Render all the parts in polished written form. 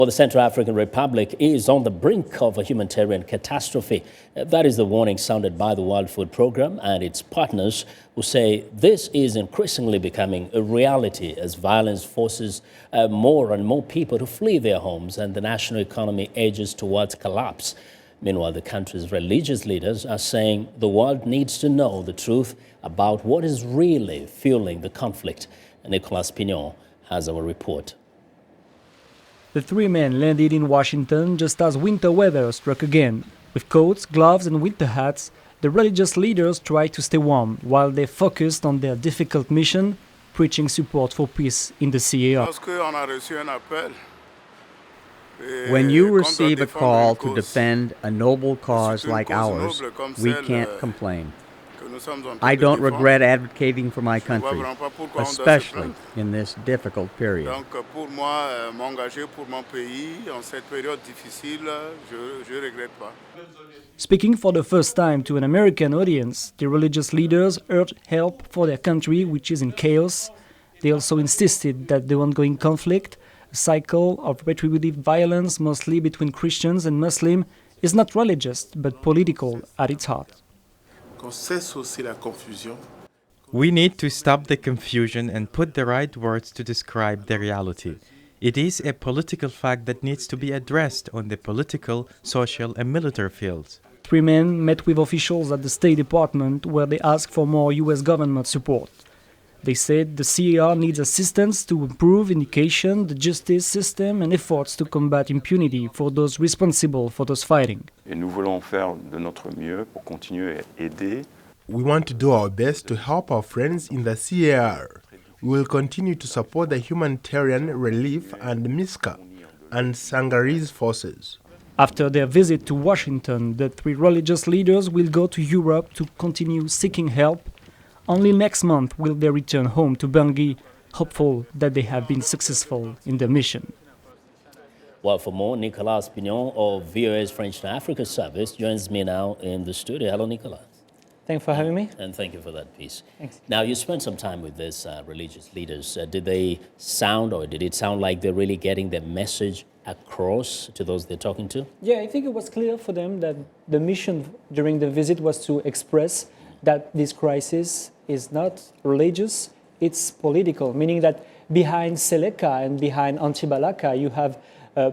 Well, the Central African Republic is on the brink of a humanitarian catastrophe. That is the warning sounded by the World Food Programme and its partners, who say this is increasingly becoming a reality as violence forces more and more people to flee their homes and the national economy edges towards collapse. Meanwhile, the country's religious leaders are saying the world needs to know the truth about what is really fueling the conflict. Nicolas Pinault has our report. The three men landed in Washington just as winter weather struck again. With coats, gloves and winter hats, the religious leaders tried to stay warm while they focused on their difficult mission, preaching support for peace in the CAR. When you receive a call to defend a noble cause like ours, we can't complain. I don't regret advocating for my country, especially in this difficult period. Speaking for the first time to an American audience, the religious leaders urged help for their country, which is in chaos. They also insisted that the ongoing conflict, a cycle of retributive violence mostly between Christians and Muslims, is not religious but political at its heart. We need to stop the confusion and put the right words to describe the reality. It is a political fact that needs to be addressed on the political, social and military fields. Three men met with officials at the State Department where they asked for more U.S. government support. They said the CAR needs assistance to improve education, the justice system and efforts to combat impunity for those responsible for those fighting. We want to do our best to help our friends in the CAR. We will continue to support the humanitarian relief and MISCA and Sangari's forces. After their visit to Washington, the three religious leaders will go to Europe to continue seeking help. Only next month will they return home to Bangui, hopeful that they have been successful in their mission. Well, for more, Nicolas Pinault of VOA's French to Africa service joins me now in the studio. Hello, Nicolas. Thanks for having me. And thank you for that piece. Thanks. Now, you spent some time with these religious leaders. Did it sound like they're really getting their message across to those they're talking to? Yeah, I think it was clear for them that the mission during the visit was to express that this crisis is not religious, it's political, meaning that behind Seleka and behind Anti-Balaka you have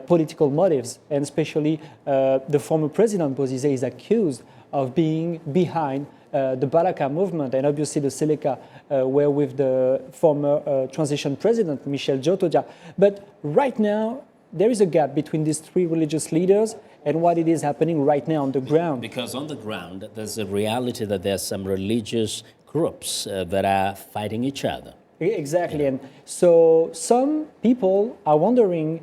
political motives, and especially the former president Bozizé is accused of being behind the Balaka movement, and obviously the Seleka were with the former transition president Michel Djotodia. But right now there is a gap between these three religious leaders and what it is happening right now on the ground. Because on the ground, there's a reality that there's some religious groups that are fighting each other. Exactly, and so some people are wondering,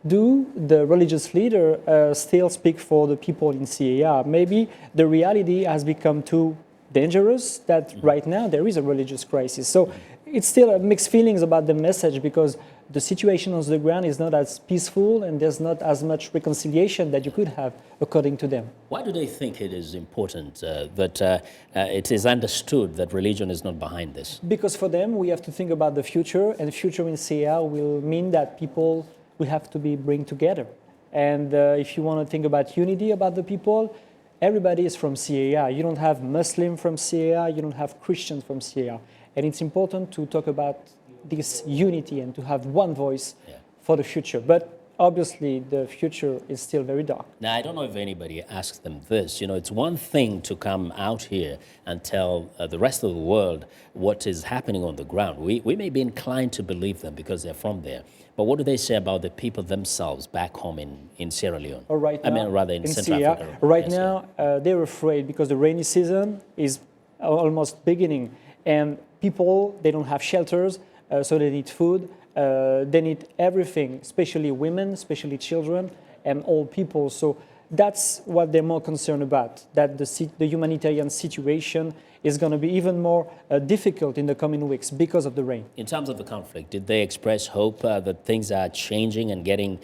do the religious leader still speak for the people in CAR? Maybe the reality has become too dangerous that right now there is a religious crisis. So it's still mixed feelings about the message, because the situation on the ground is not as peaceful and there's not as much reconciliation that you could have, according to them. Why do they think it is important that it is understood that religion is not behind this? Because for them, we have to think about the future, and the future in CAR will mean that people will have to be bring together. And if you want to think about unity about the people, everybody is from CAR. You don't have Muslim from CAR, you don't have Christians from CAR. And it's important to talk about this unity and to have one voice for the future. But obviously, the future is still very dark. Now, I don't know if anybody asks them this. You know, it's one thing to come out here and tell the rest of the world what is happening on the ground. We may be inclined to believe them because they're from there. But what do they say about the people themselves back home in Sierra Leone? Right now, in Central CAR, Africa. Right now, they're afraid because the rainy season is almost beginning. And people, they don't have shelters, so they need food. They need everything, especially women, especially children, and old people. So that's what they're more concerned about, that the humanitarian situation is going to be even more difficult in the coming weeks because of the rain. In terms of the conflict, did they express hope that things are changing and getting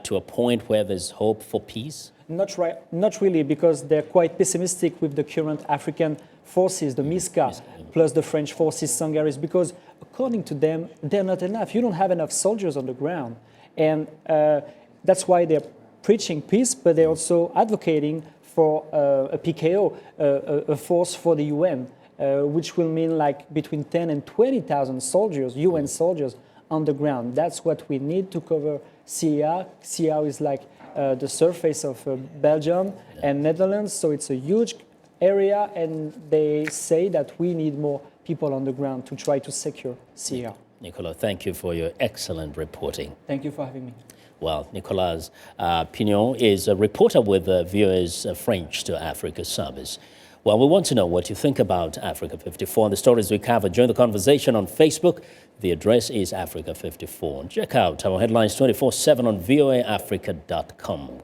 to a point where there's hope for peace? Not really, because they're quite pessimistic with the current African forces, the MISCA, plus the French forces, Sangaris, because according to them, they're not enough. You don't have enough soldiers on the ground. And that's why they're preaching peace, but they're also advocating for a PKO, a force for the UN, which will mean like between 10 and 20,000 soldiers, UN soldiers, on the ground. That's what we need to cover CER. CER is like the surface of Belgium and Netherlands, so it's a huge area, and they say that we need more people on the ground to try to secure CER. Nicolas, thank you for your excellent reporting. Thank you for having me. Well, Nicolas Pinault is a reporter with VOA's French to Africa service. Well, we want to know what you think about Africa 54 and the stories we cover. Join the conversation on Facebook. The address is Africa 54. Check out our headlines 24/7 on voaafrica.com.